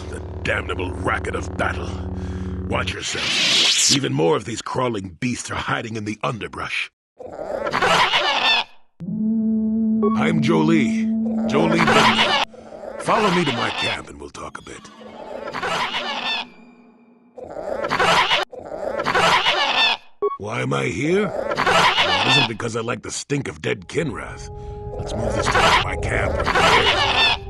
The damnable racket of battle. Watch yourself. Even more of these crawling beasts are hiding in the underbrush. I'm Jolie. Jolie Bindo. Follow me to my camp and we'll talk a bit. Why am I here? Well, it isn't because I like the stink of dead Kinrath. Let's move this towards my camp.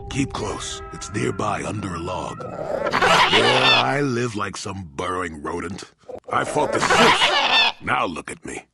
Keep close. It's nearby under a log. Yeah, I live like some burrowing rodent. I fought the Sith. Now look at me.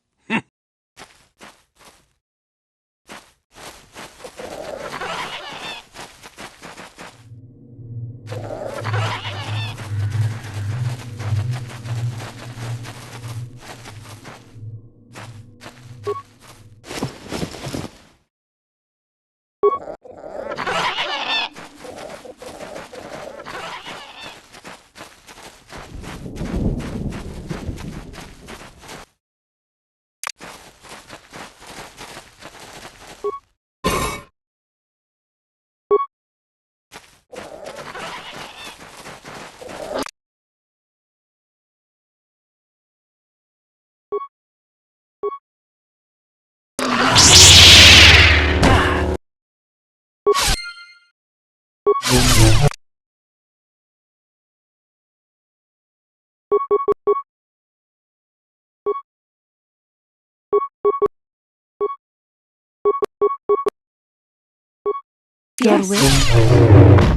Your wish?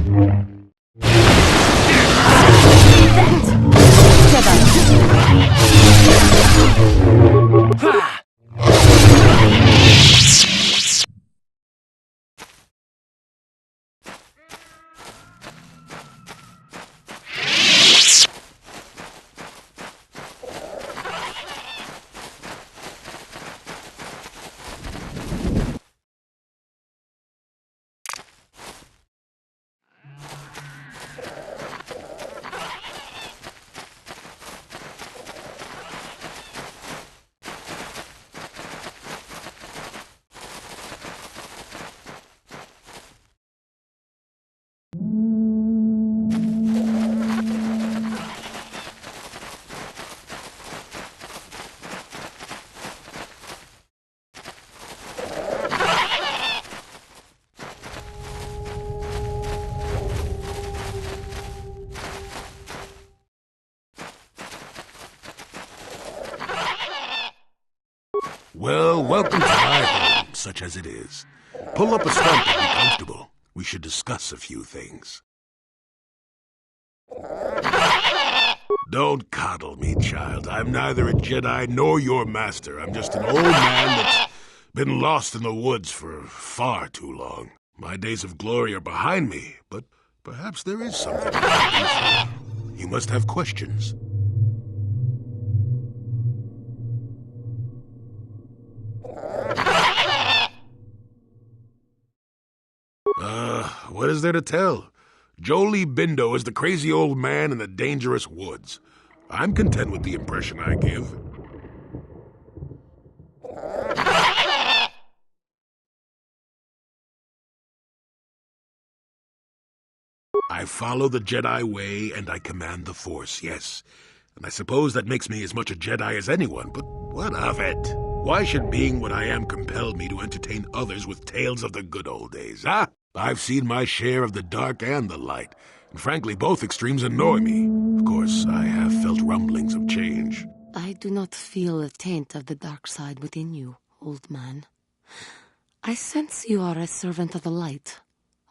Well, welcome to my home, such as it is. Pull up a stump and be comfortable. We should discuss a few things. Don't coddle me, child. I'm neither a Jedi nor your master. I'm just an old man that's been lost in the woods for far too long. My days of glory are behind me, but perhaps there is something I can do for you. You must have questions. What is there to tell? Jolie Bindo is the crazy old man in the dangerous woods. I'm content with the impression I give. I follow the Jedi way and I command the Force, yes. And I suppose that makes me as much a Jedi as anyone, but what of it? Why should being what I am compel me to entertain others with tales of the good old days, huh? I've seen my share of the dark and the light, and frankly, both extremes annoy me. Of course, I have felt rumblings of change. I do not feel a taint of the dark side within you, old man. I sense you are a servant of the light,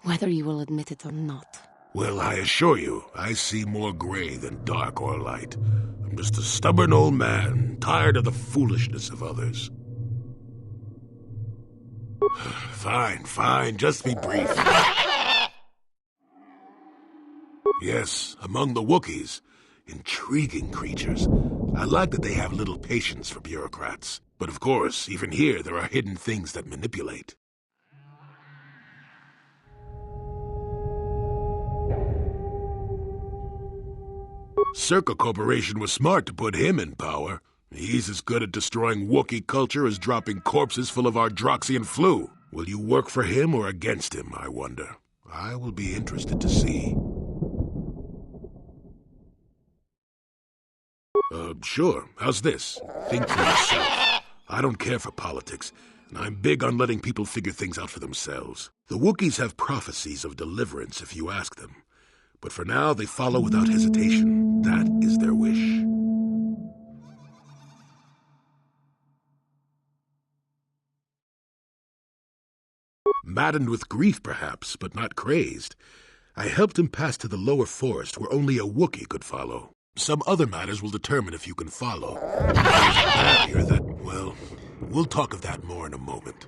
whether you will admit it or not. Well, I assure you, I see more gray than dark or light. I'm just a stubborn old man, tired of the foolishness of others. Fine, just be brief. Yes, among the Wookiees. Intriguing creatures. I like that they have little patience for bureaucrats. But of course, even here, there are hidden things that manipulate. Circa Corporation was smart to put him in power. He's as good at destroying Wookiee culture as dropping corpses full of Ardroxian flu. Will you work for him or against him, I wonder? I will be interested to see. Sure. How's this? Think for yourself. I don't care for politics, and I'm big on letting people figure things out for themselves. The Wookiees have prophecies of deliverance if you ask them. But for now, they follow without hesitation. That is their wish. Maddened with grief, perhaps, but not crazed. I helped him pass to the lower forest where only a Wookiee could follow. Some other matters will determine if you can follow. There's a barrier that, well, we'll talk of that more in a moment.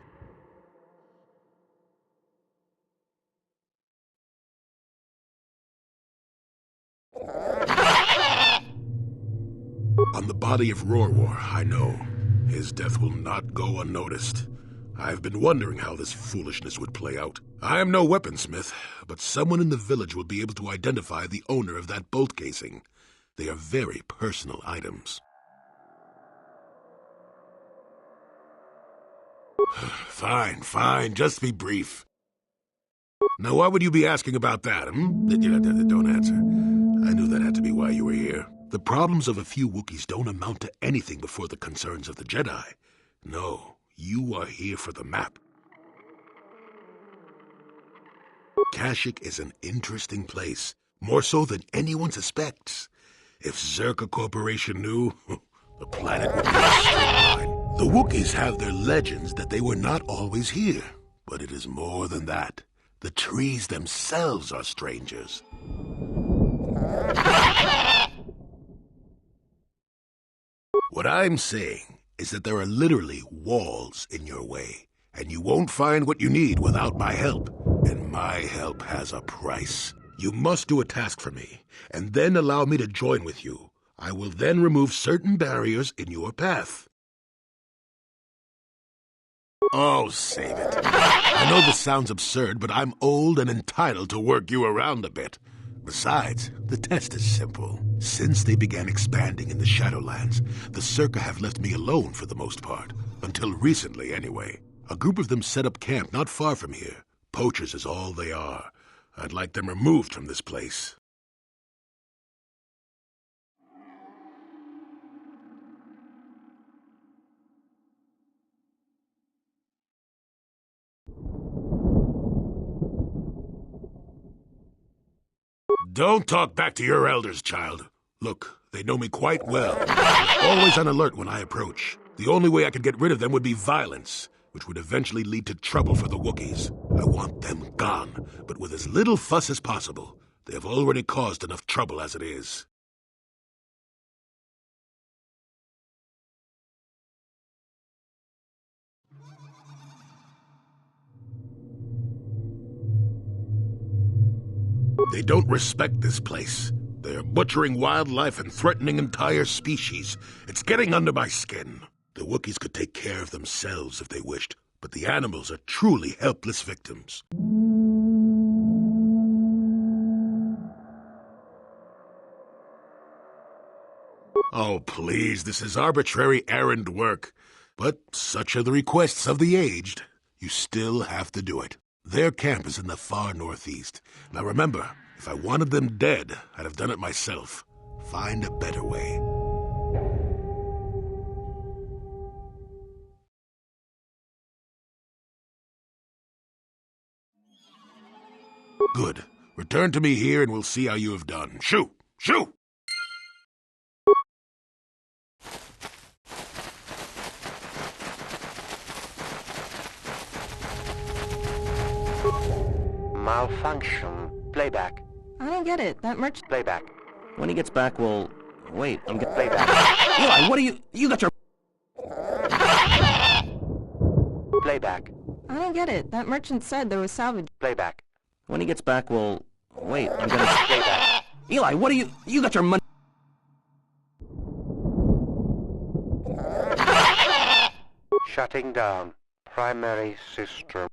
On the body of Rorwar, I know. His death will not go unnoticed. I've been wondering how this foolishness would play out. I am no weaponsmith, but someone in the village will be able to identify the owner of that bolt casing. They are very personal items. Fine, just be brief. Now, why would you be asking about that, Don't answer. I knew that had to be why you were here. The problems of a few Wookiees don't amount to anything before the concerns of the Jedi. No, you are here for the map. Kashyyyk is an interesting place, more so than anyone suspects. If Zerka Corporation knew, the planet would be a straight line. The Wookiees have their legends that they were not always here, but it is more than that. The trees themselves are strangers. What I'm saying is that there are literally walls in your way, and you won't find what you need without my help. And my help has a price. You must do a task for me, and then allow me to join with you. I will then remove certain barriers in your path. Oh, save it. I know this sounds absurd, but I'm old and entitled to work you around a bit. Besides, the test is simple. Since they began expanding in the Shadowlands, the Circa have left me alone for the most part. Until recently, anyway. A group of them set up camp not far from here. Poachers is all they are. I'd like them removed from this place. Don't talk back to your elders, child. Look, they know me quite well. They're always on alert when I approach. The only way I could get rid of them would be violence, which would eventually lead to trouble for the Wookiees. I want them gone, but with as little fuss as possible. They have already caused enough trouble as it is. They don't respect this place. They are butchering wildlife and threatening entire species. It's getting under my skin. The Wookiees could take care of themselves if they wished, but the animals are truly helpless victims. Oh, please, this is arbitrary errand work. But such are the requests of the aged. You still have to do it. Their camp is in the far northeast. Now remember, if I wanted them dead, I'd have done it myself. Find a better way. Good. Return to me here and we'll see how you have done. Shoo! Shoo! Malfunction. Playback. I don't get it. That merchant... Playback. When he gets back, we'll... Wait, I'm getting... Playback. Eli, what are you... You got your... Playback. I don't get it. That merchant said there was salvage. Playback. When he gets back, we'll... Wait, I'm gonna... Playback. Eli, what are you... You got your money... Shutting down. Primary system.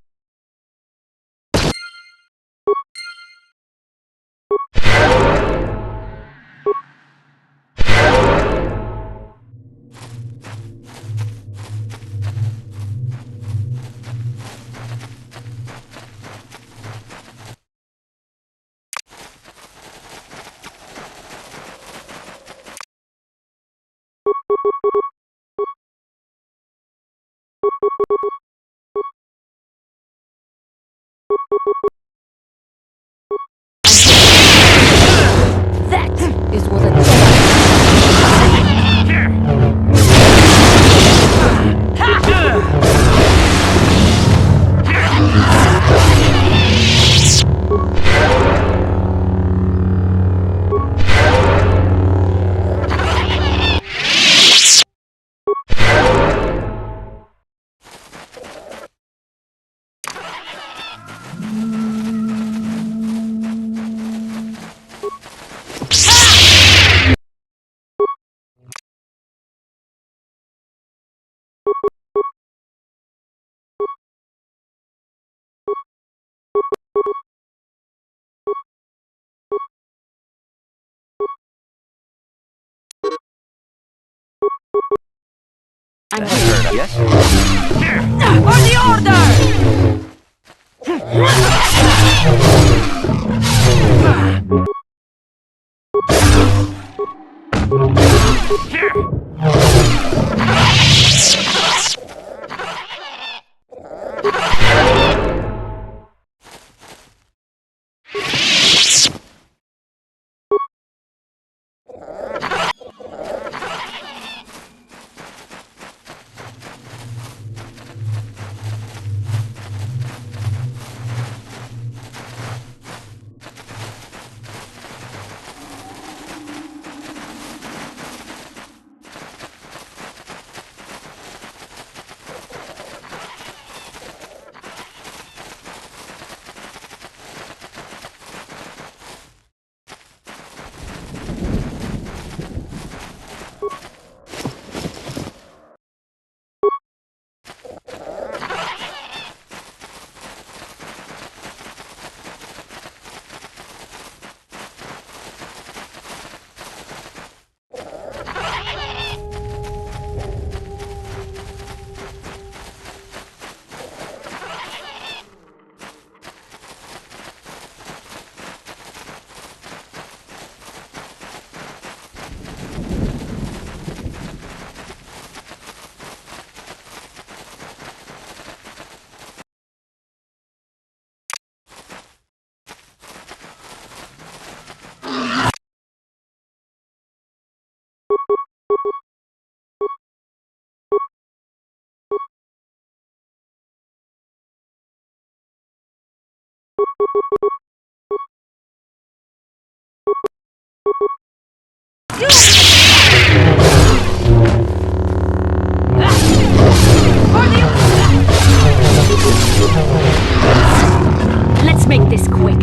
That is what a I'm here. Yes? For the order! Let's make this quick.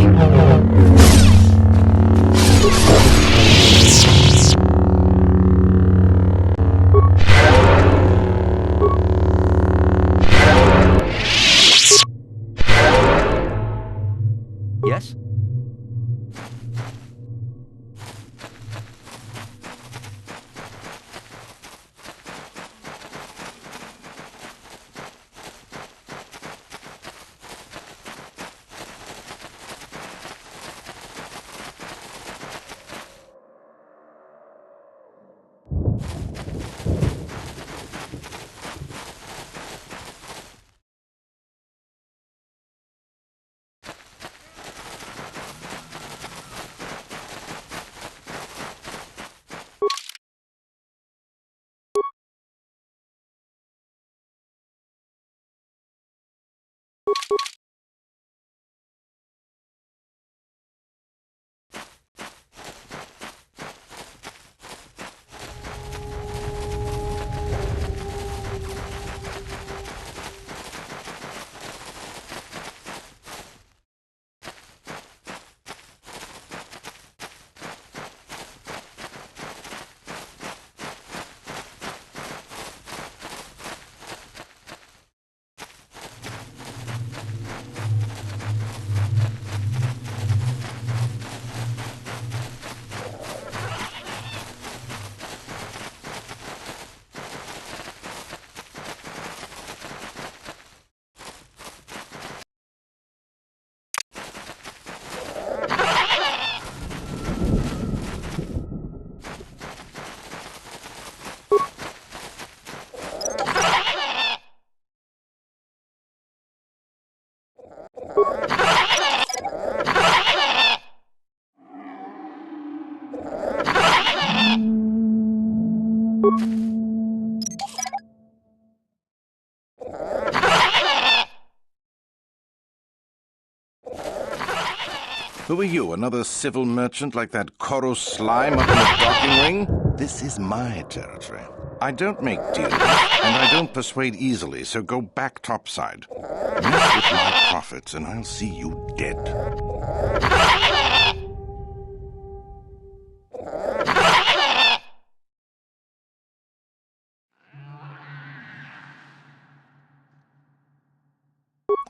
Yes? Who are you, another civil merchant like that Koro slime up in the docking ring? This is my territory. I don't make deals, and I don't persuade easily, so go back topside. Mess with my profits, and I'll see you dead.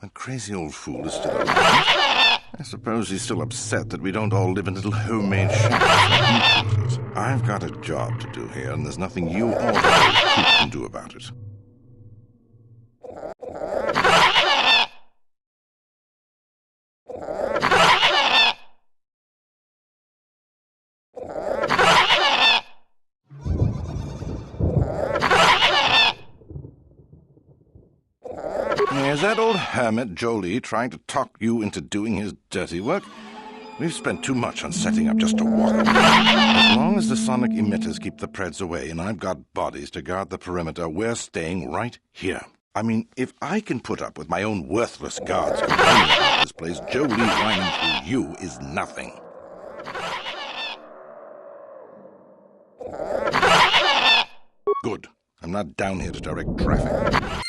That crazy old fool is still alive. I suppose he's still upset that we don't all live in little homemade shacks like you choosers. I've got a job to do here, and there's nothing you or the coop can do about it. Is that old hermit Jolie trying to talk you into doing his dirty work? We've spent too much on setting up just to walk away. As long as the sonic emitters keep the Preds away and I've got bodies to guard the perimeter, we're staying right here. I mean, if I can put up with my own worthless guards complaining about this place, Jolie whining through you is nothing. Good. I'm not down here to direct traffic.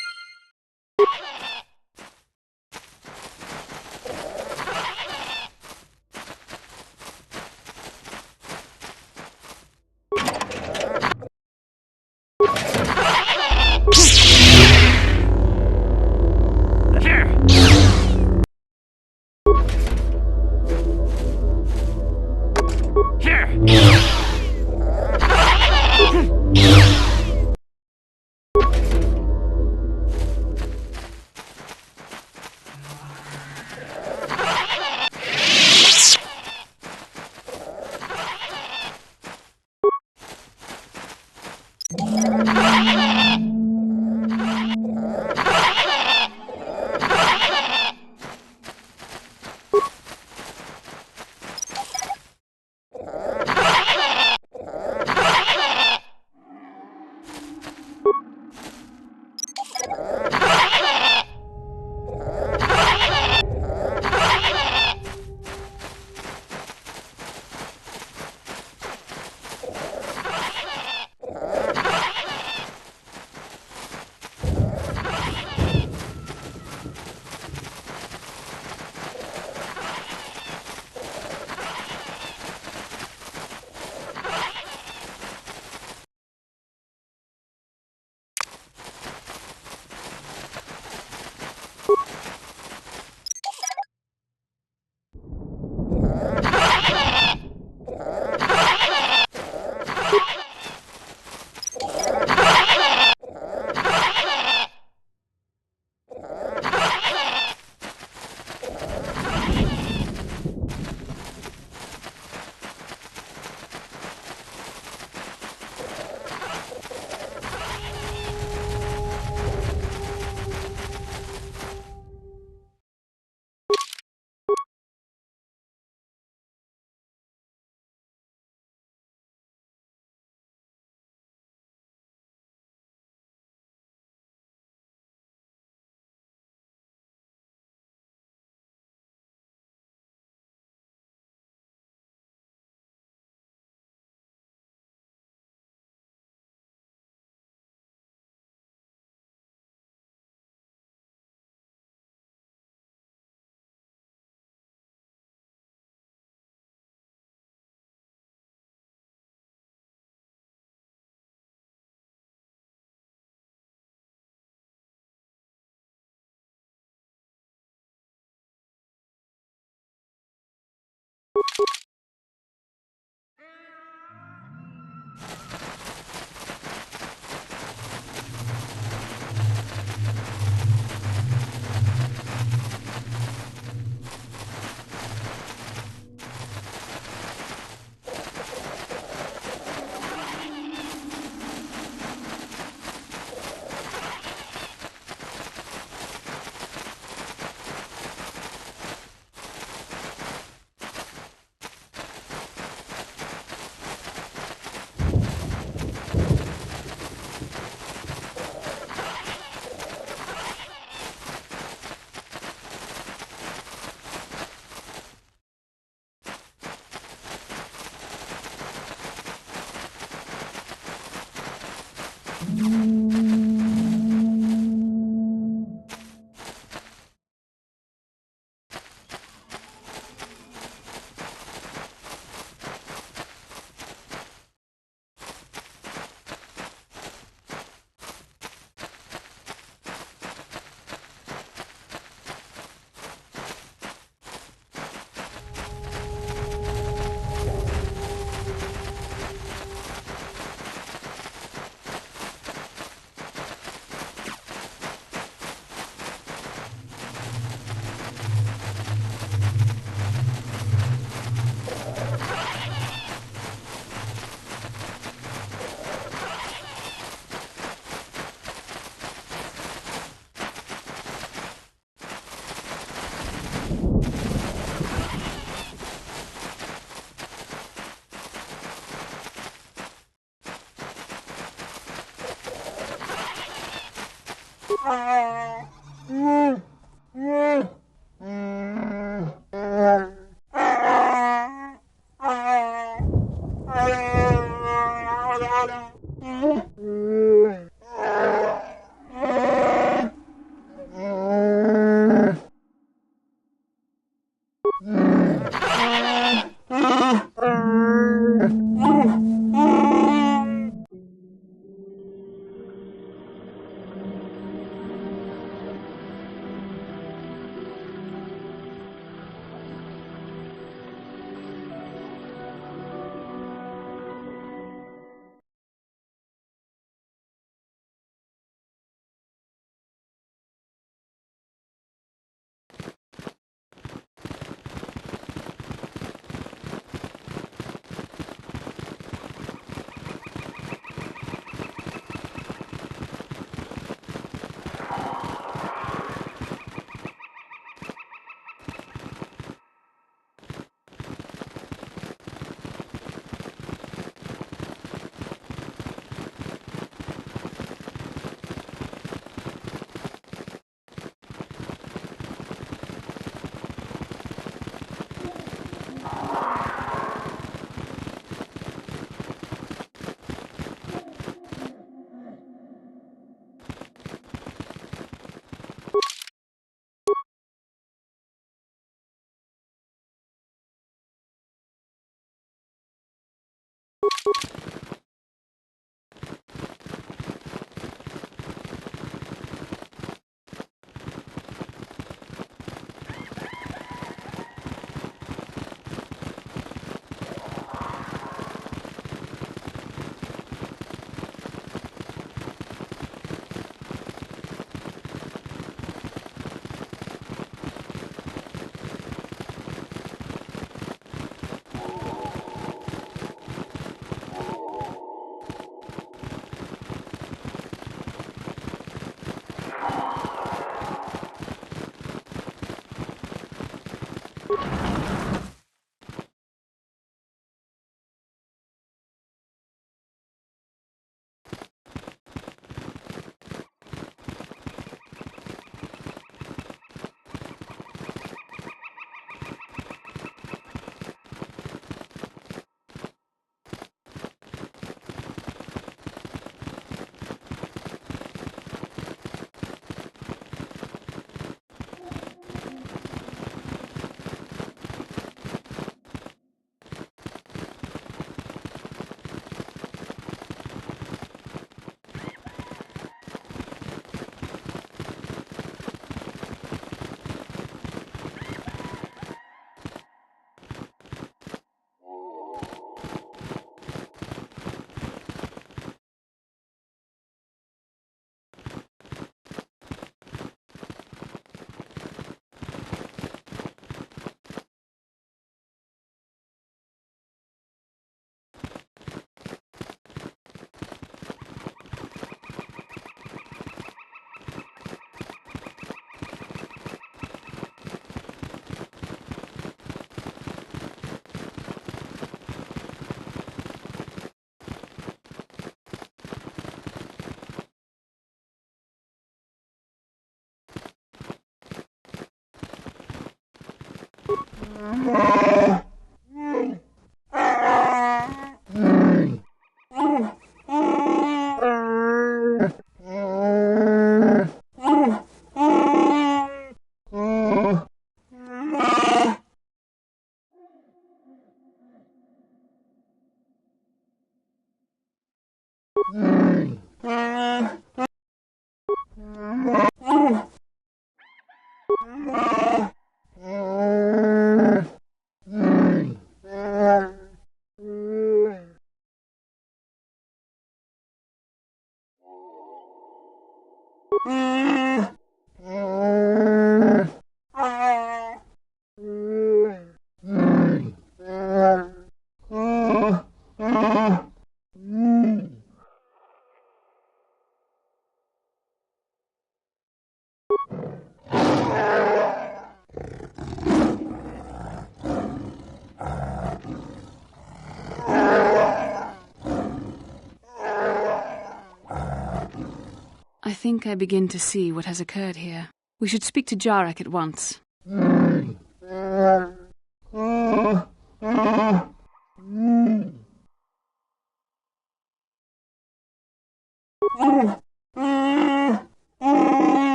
I think I begin to see what has occurred here. We should speak to Jarek at once.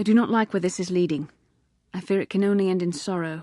I do not like where this is leading. I fear it can only end in sorrow.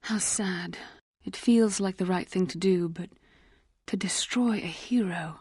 How sad. It feels like the right thing to do, but to destroy a hero.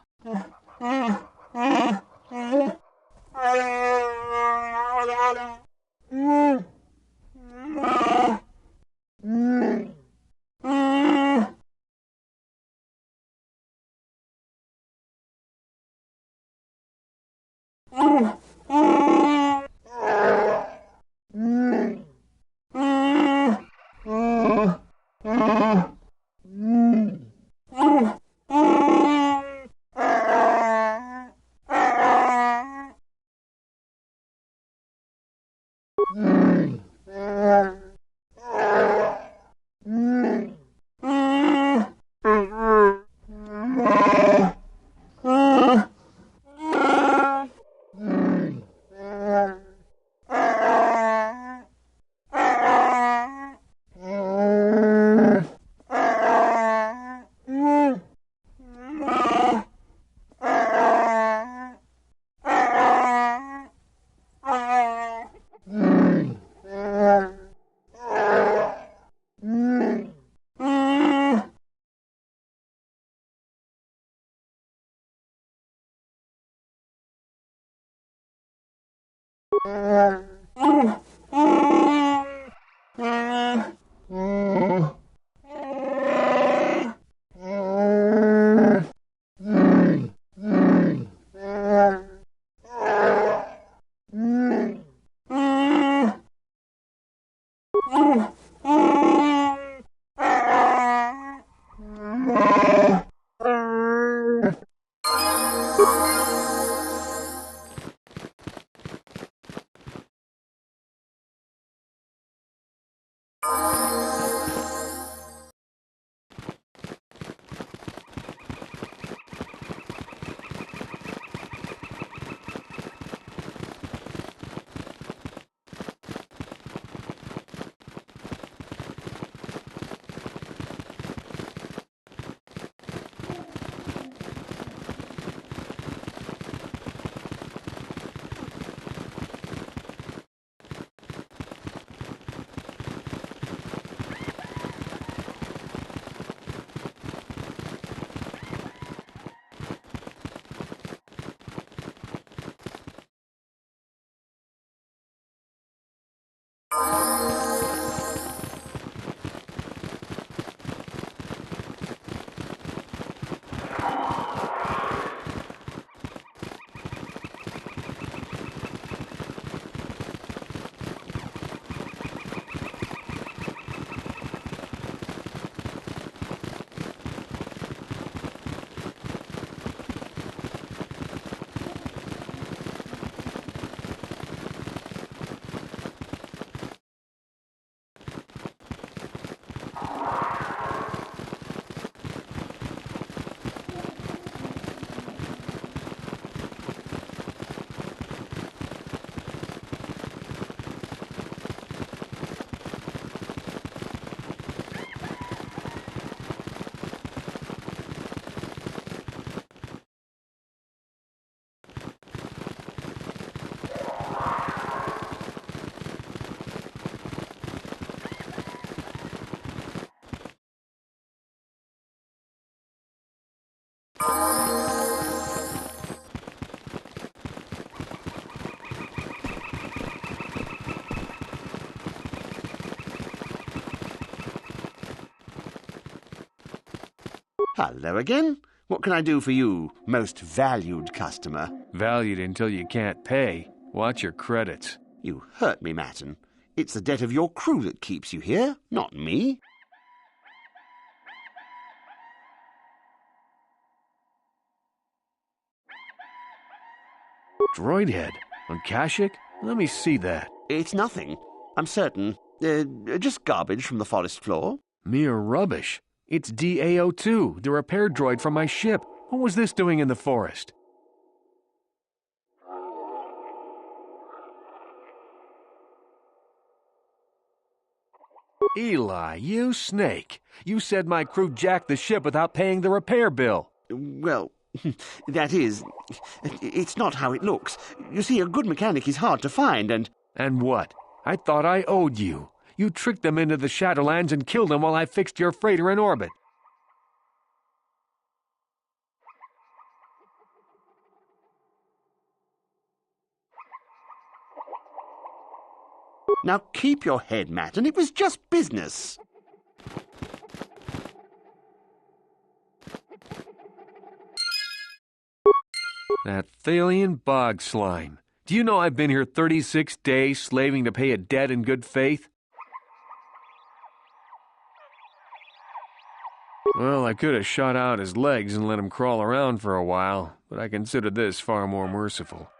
Hello again. What can I do for you, most valued customer? Valued until you can't pay. Watch your credits. You hurt me, Matten. It's the debt of your crew that keeps you here, not me. Droid head? On Kashyyyk? Let me see that. It's nothing. I'm certain. Just garbage from the forest floor. Mere rubbish. It's DAO2, the repair droid from my ship. What was this doing in the forest? Eli, you snake. You said my crew jacked the ship without paying the repair bill. Well, that is... It's not how it looks. You see, a good mechanic is hard to find, and... And what? I thought I owed you. You tricked them into the Shadowlands and killed them while I fixed your freighter in orbit. Now keep your head, Matten. It was just business. That Thalian bog slime. Do you know I've been here 36 days slaving to pay a debt in good faith? Well, I could have shot out his legs and let him crawl around for a while, but I consider this far more merciful.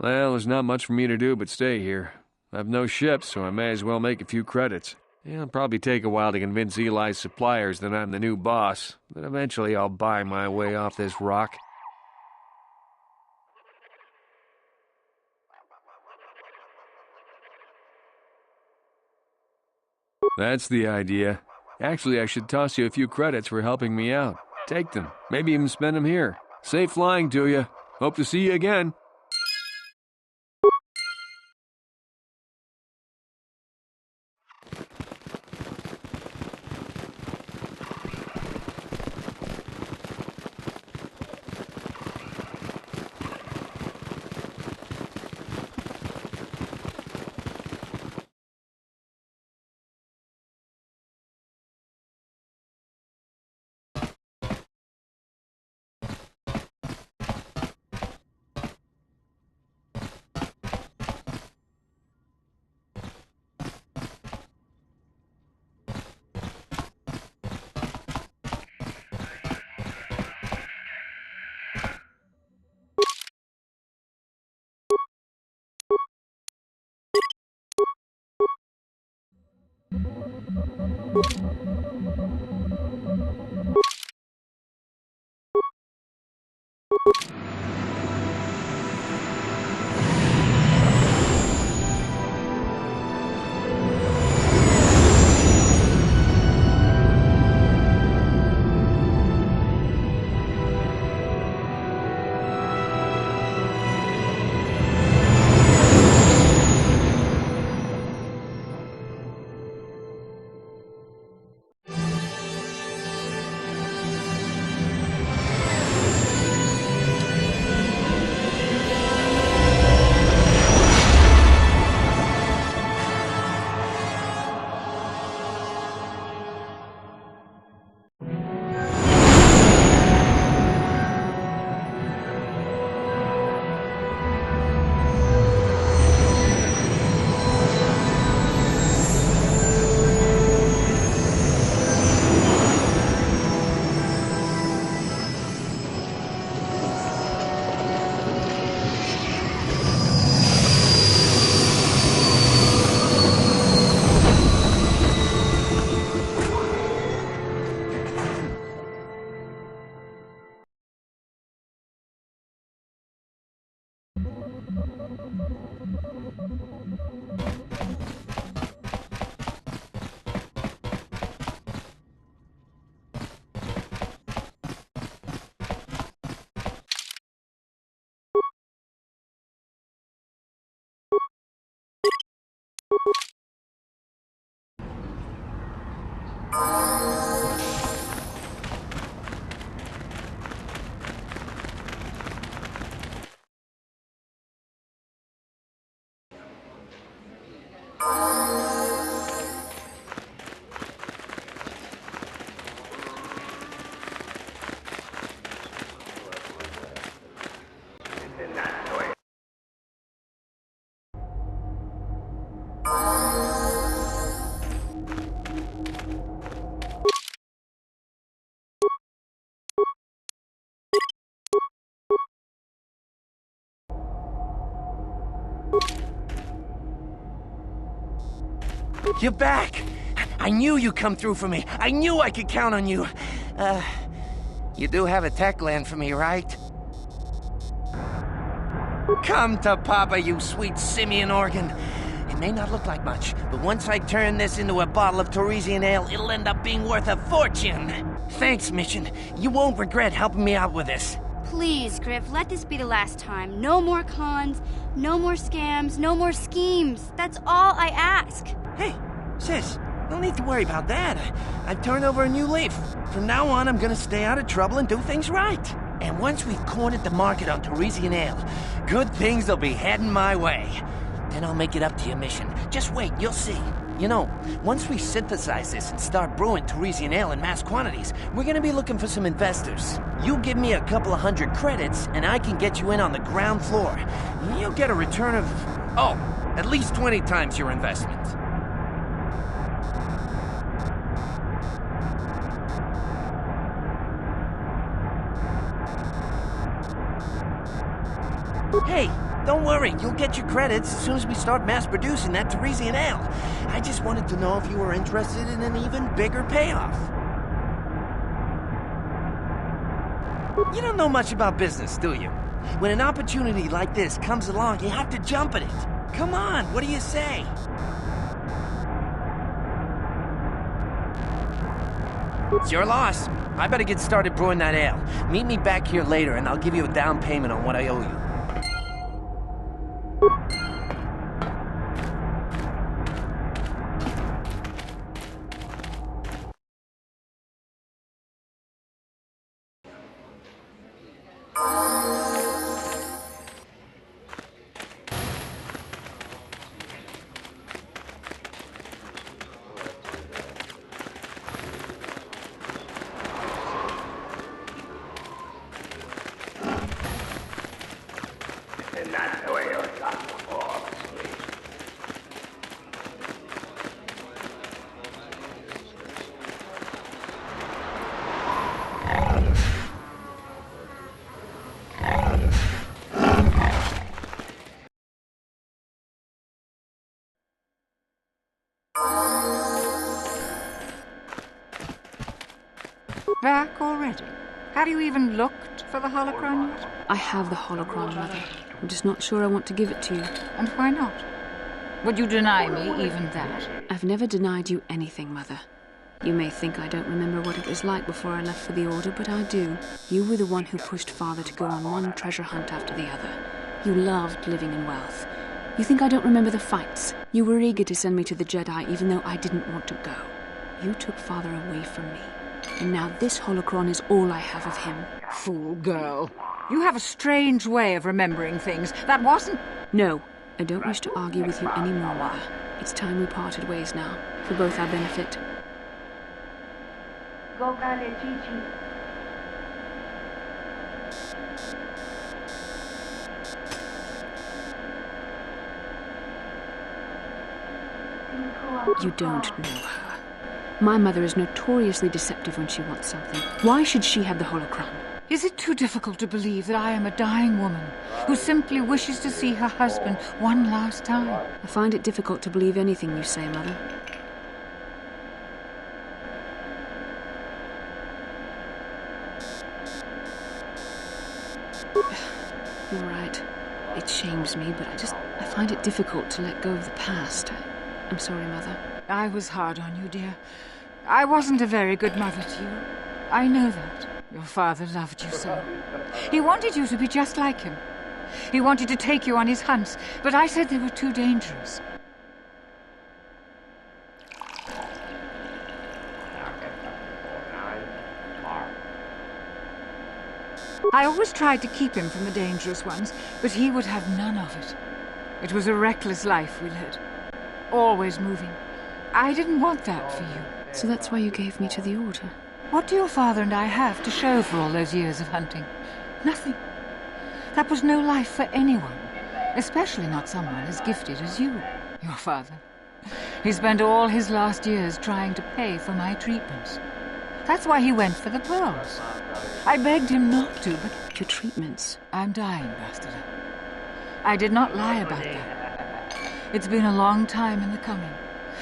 Well, there's not much for me to do but stay here. I've no ship, so I may as well make a few credits. It'll probably take a while to convince Eli's suppliers that I'm the new boss, but eventually I'll buy my way off this rock. That's the idea. Actually, I should toss you a few credits for helping me out. Take them. Maybe even spend them here. Safe flying to you. Hope to see you again. You're back! I knew you'd come through for me. I knew I could count on you. You do have a tech land for me, right? Come to Papa, you sweet simian organ. It may not look like much, but once I turn this into a bottle of Torresian ale, it'll end up being worth a fortune. Thanks, Mission. You won't regret helping me out with this. Please, Griff, let this be the last time. No more cons, no more scams, no more schemes. That's all I ask. Hey, sis, no need to worry about that. I've turned over a new leaf. From now on, I'm gonna stay out of trouble and do things right. And once we've cornered the market on Torresian ale, good things will be heading my way. Then I'll make it up to you, Mission. Just wait, you'll see. You know, once we synthesize this and start brewing Torresian ale in mass quantities, we're gonna be looking for some investors. You give me a couple of 100 credits, and I can get you in on the ground floor. You'll get a return of, at least 20 times your investment. Hey, don't worry, you'll get your credits as soon as we start mass-producing that Torresian ale. I just wanted to know if you were interested in an even bigger payoff. You don't know much about business, do you? When an opportunity like this comes along, you have to jump at it. Come on, what do you say? It's your loss. I better get started brewing that ale. Meet me back here later, and I'll give you a down payment on what I owe you. Back already? Have you even looked for the holocron yet? I have the holocron, Mother. I'm just not sure I want to give it to you. And why not? Would you deny me even that? I've never denied you anything, Mother. You may think I don't remember what it was like before I left for the Order, but I do. You were the one who pushed Father to go on one treasure hunt after the other. You loved living in wealth. You think I don't remember the fights? You were eager to send me to the Jedi even though I didn't want to go. You took Father away from me. And now this holocron is all I have of him. Fool girl. You have a strange way of remembering things. That wasn't... No, I don't wish to argue with you anymore, Mother. It's time we parted ways now, for both our benefit. You don't know her. My mother is notoriously deceptive when she wants something. Why should she have the holocron? Is it too difficult to believe that I am a dying woman who simply wishes to see her husband one last time? I find it difficult to believe anything you say, Mother. You're right. It shames me, but I find it difficult to let go of the past. I'm sorry, Mother. I was hard on you, dear. I wasn't a very good mother to you. I know that. Your father loved you so. He wanted you to be just like him. He wanted to take you on his hunts, but I said they were too dangerous. I always tried to keep him from the dangerous ones, but he would have none of it. It was a reckless life we led. Always moving. I didn't want that for you. So that's why you gave me to the Order? What do your father and I have to show for all those years of hunting? Nothing. That was no life for anyone, especially not someone as gifted as you, your father. He spent all his last years trying to pay for my treatments. That's why he went for the pearls. I begged him not to, but... Your treatments? I'm dying, Bastila. I did not lie about that. It's been a long time in the coming,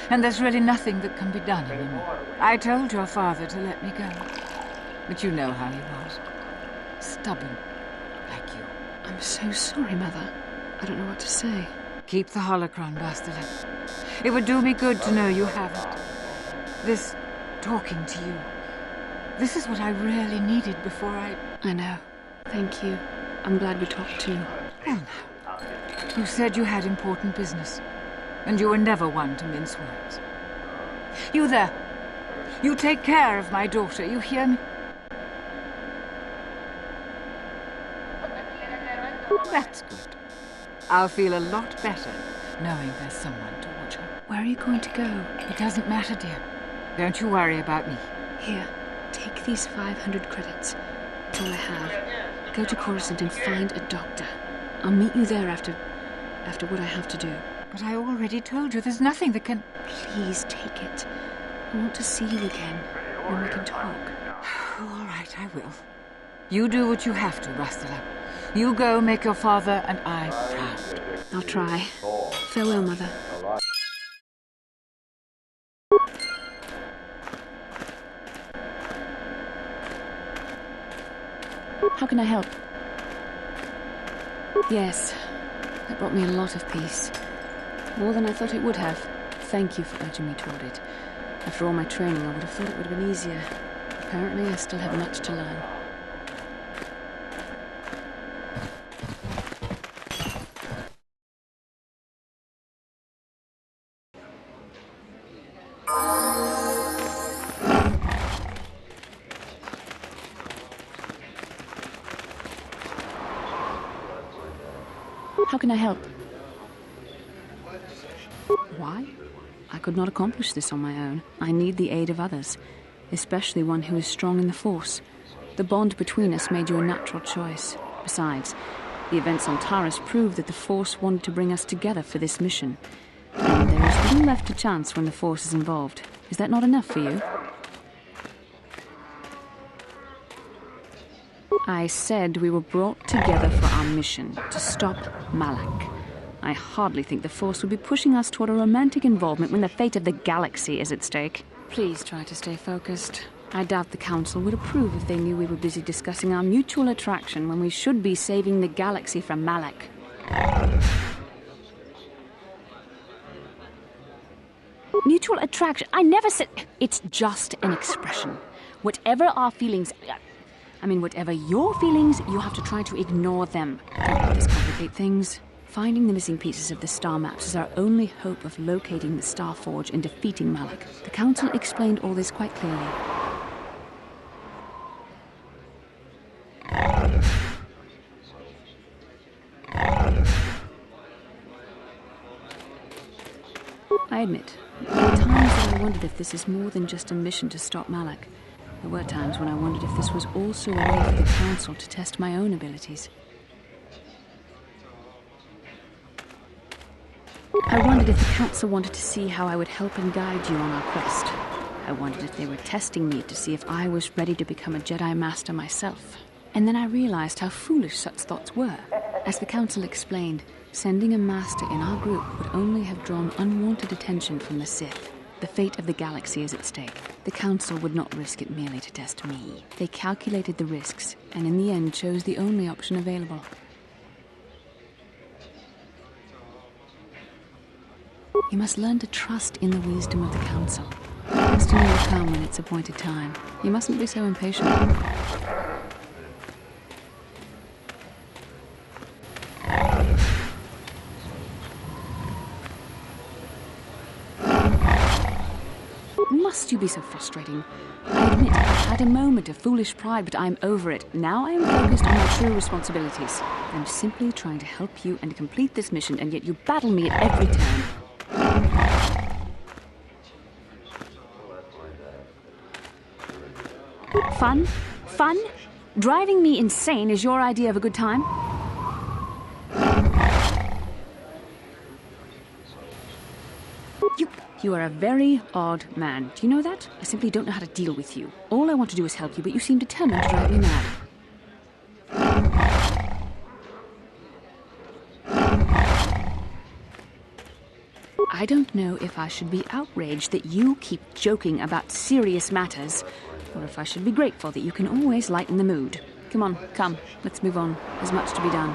and there's really nothing that can be done anymore. I told your father to let me go, but you know how he was. Stubborn, like you. I'm so sorry, Mother. I don't know what to say. Keep the holocron, Bastila. It would do me good to know you have it. This talking to you. This is what I really needed before I know. Thank you. I'm glad we talked too. Well, now, you said you had important business, and you were never one to mince words. You there. You take care of my daughter, you hear me? That's good. I'll feel a lot better knowing there's someone to watch her. Where are you going to go? It doesn't matter, dear. Don't you worry about me. Here, take these 500 credits. That's all I have. Go to Coruscant and find a doctor. I'll meet you there after what I have to do. But I already told you there's nothing that can... Please take it. I want to see you again, when we can talk. All right, I will. You do what you have to, Bastila. You go make your father and I proud. I'll try. Farewell, Mother. How can I help? Yes, that brought me a lot of peace. More than I thought it would have. Thank you for urging me toward it. After all my training, I would have thought it would have been easier. Apparently, I still have much to learn. How can I help? Why? I could not accomplish this on my own. I need the aid of others, especially one who is strong in the Force. The bond between us made you a natural choice. Besides, the events on Taris proved that the Force wanted to bring us together for this mission. And there is little left to chance when the Force is involved. Is that not enough for you? I said we were brought together for our mission, to stop Malak. I hardly think the Force would be pushing us toward a romantic involvement when the fate of the galaxy is at stake. Please try to stay focused. I doubt the Council would approve if they knew we were busy discussing our mutual attraction when we should be saving the galaxy from Malak. Mutual attraction? I never said... It's just an expression. Whatever our feelings... whatever your feelings, you have to try to ignore them. Don't let this complicate things. Finding the missing pieces of the star maps is our only hope of locating the Star Forge and defeating Malak. The Council explained all this quite clearly. I admit, there were times that I wondered if this is more than just a mission to stop Malak. There were times when I wondered if this was also a way for the Council to test my own abilities. I wondered if the Council wanted to see how I would help and guide you on our quest. I wondered if they were testing me to see if I was ready to become a Jedi Master myself. And then I realized how foolish such thoughts were. As the Council explained, sending a Master in our group would only have drawn unwanted attention from the Sith. The fate of the galaxy is at stake. The Council would not risk it merely to test me. They calculated the risks, and in the end chose the only option available. You must learn to trust in the wisdom of the Council. Destiny will come when its appointed time. You mustn't be so impatient. Must you be so frustrating? I admit, I've had a moment of foolish pride, but I'm over it. Now I am focused on my true responsibilities. I'm simply trying to help you and complete this mission, and yet you battle me at every turn. Fun? Fun? Driving me insane is your idea of a good time? You are a very odd man. Do you know that? I simply don't know how to deal with you. All I want to do is help you, but you seem determined to drive me mad. I don't know if I should be outraged that you keep joking about serious matters, or if I should be grateful that you can always lighten the mood. Come on, come, let's move on. There's much to be done.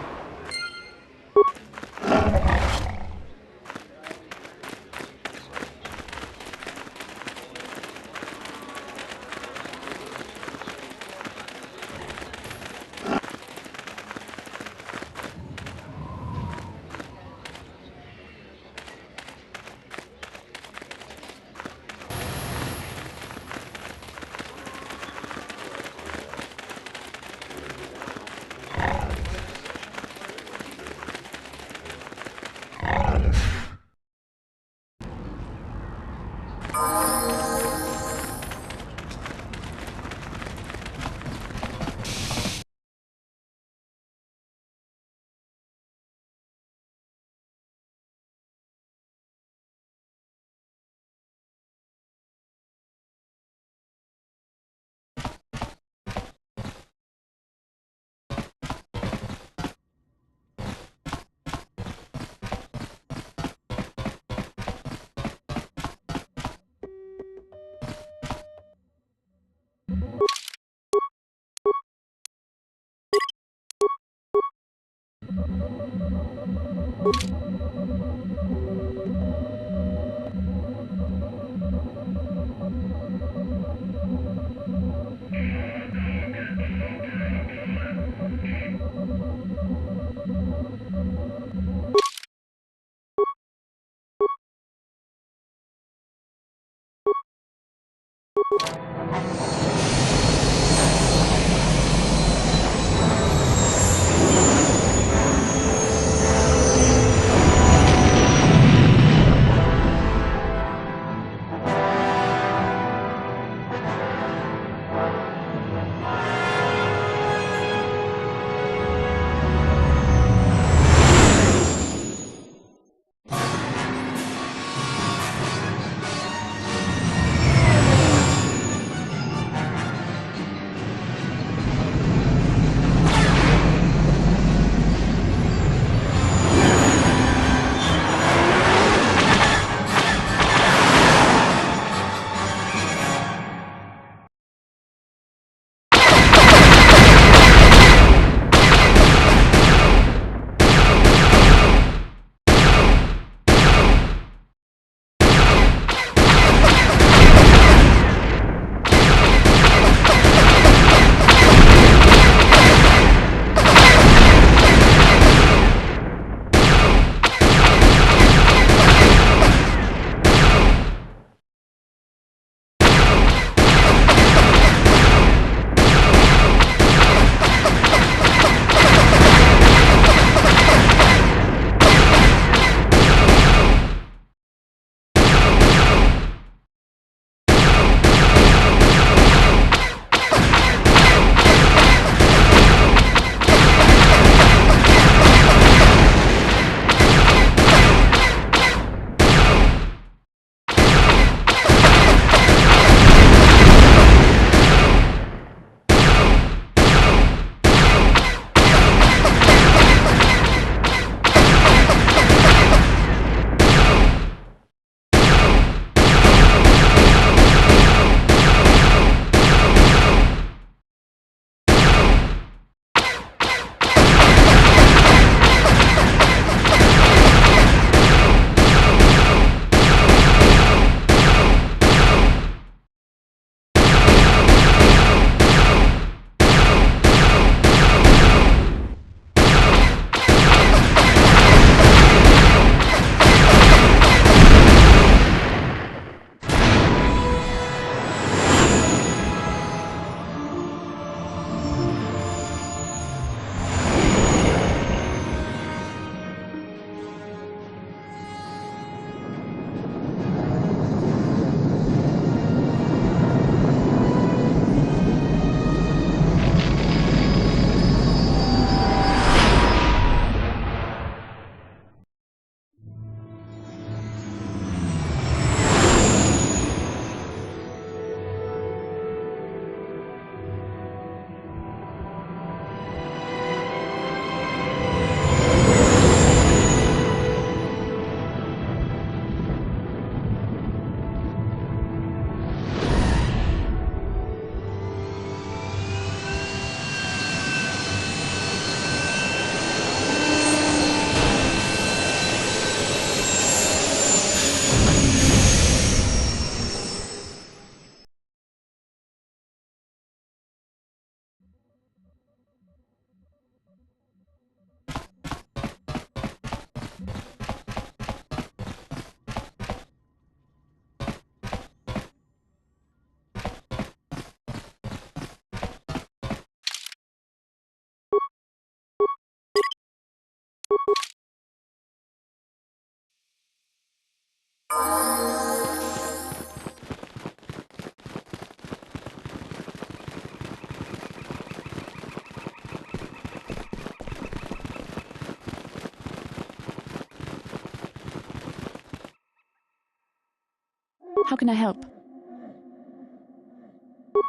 How can I help?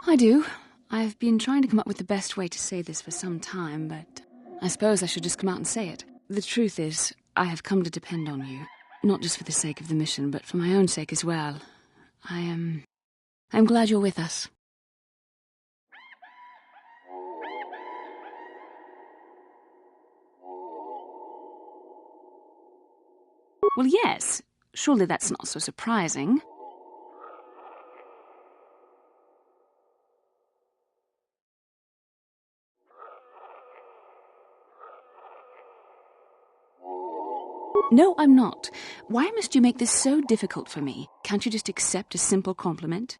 I do. I've been trying to come up with the best way to say this for some time, but I suppose I should just come out and say it. The truth is, I have come to depend on you. Not just for the sake of the mission, but for my own sake as well. I'm glad you're with us. Well, yes. Surely that's not so surprising. No, I'm not. Why must you make this so difficult for me? Can't you just accept a simple compliment?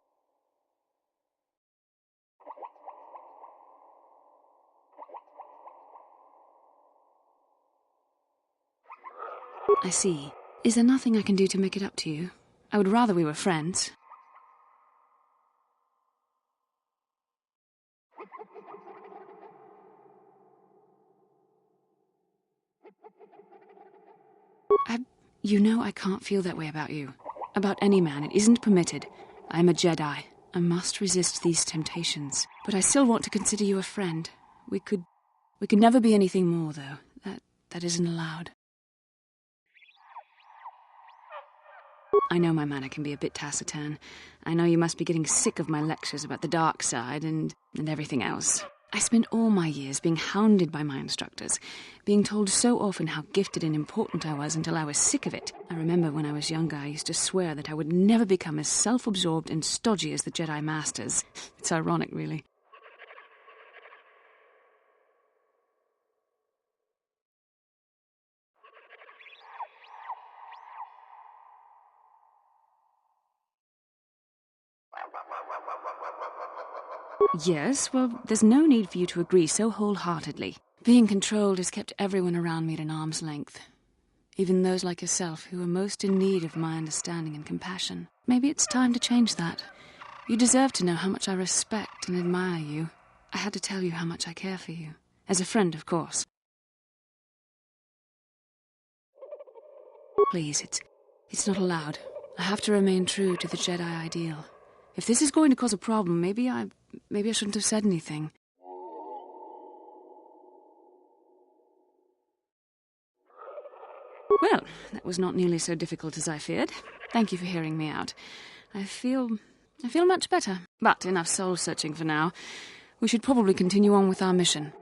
I see. Is there nothing I can do to make it up to you? I would rather we were friends. You know I can't feel that way about you. About any man. It isn't permitted. I am a Jedi. I must resist these temptations. But I still want to consider you a friend. We could never be anything more, though. That isn't allowed. I know my manner can be a bit taciturn. I know you must be getting sick of my lectures about the dark side and everything else. I spent all my years being hounded by my instructors, being told so often how gifted and important I was until I was sick of it. I remember when I was younger, I used to swear that I would never become as self-absorbed and stodgy as the Jedi Masters. It's ironic, really. Yes, well, there's no need for you to agree so wholeheartedly. Being controlled has kept everyone around me at an arm's length. Even those like yourself who are most in need of my understanding and compassion. Maybe it's time to change that. You deserve to know how much I respect and admire you. I had to tell you how much I care for you. As a friend, of course. Please, it's not allowed. I have to remain true to the Jedi ideal. If this is going to cause a problem, maybe I shouldn't have said anything. Well, that was not nearly so difficult as I feared. Thank you for hearing me out. I feel much better. But enough soul-searching for now. We should probably continue on with our mission.